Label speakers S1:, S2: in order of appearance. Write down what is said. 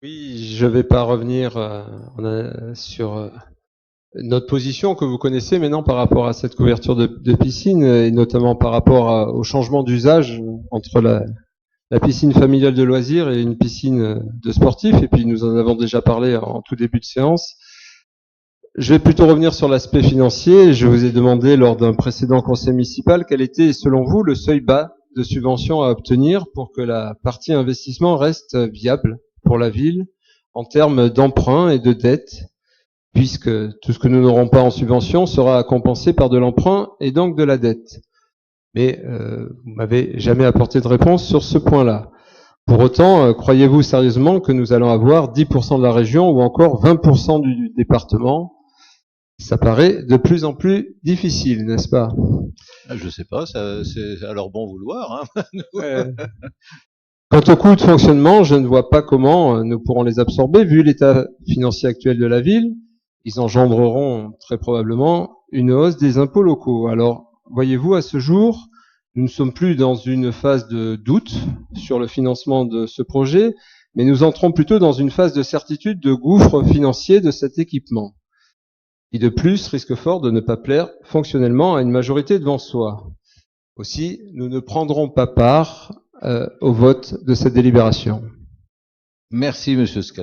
S1: Oui, je vais pas revenir sur notre position que vous connaissez maintenant par rapport à cette couverture de piscine et notamment par rapport au changement d'usage entre la piscine familiale de loisirs et une piscine de sportifs. Et puis nous en avons déjà parlé en tout début de séance. Je vais plutôt revenir sur l'aspect financier. Je vous ai demandé lors d'un précédent conseil municipal quel était, selon vous, le seuil bas de subvention à obtenir pour que la partie investissement reste viable pour la ville en termes d'emprunt et de dette, puisque tout ce que nous n'aurons pas en subvention sera compensé par de l'emprunt et donc de la dette. Mais vous m'avez jamais apporté de réponse sur ce point-là. Pour autant, croyez-vous sérieusement que nous allons avoir 10% de la région ou encore 20% du département? Ça paraît de plus en plus difficile, n'est-ce pas?
S2: Je sais pas, c'est à leur bon vouloir.
S1: Ouais. Quant aux coûts de fonctionnement, je ne vois pas comment nous pourrons les absorber. Vu l'état financier actuel de la ville, ils engendreront très probablement une hausse des impôts locaux. Alors, voyez-vous, à ce jour, nous ne sommes plus dans une phase de doute sur le financement de ce projet, mais nous entrons plutôt dans une phase de certitude de gouffre financier de cet équipement, qui de plus risque fort de ne pas plaire fonctionnellement à une majorité devant soi. Aussi, nous ne prendrons pas part au vote de cette délibération.
S2: Merci, Monsieur Scal.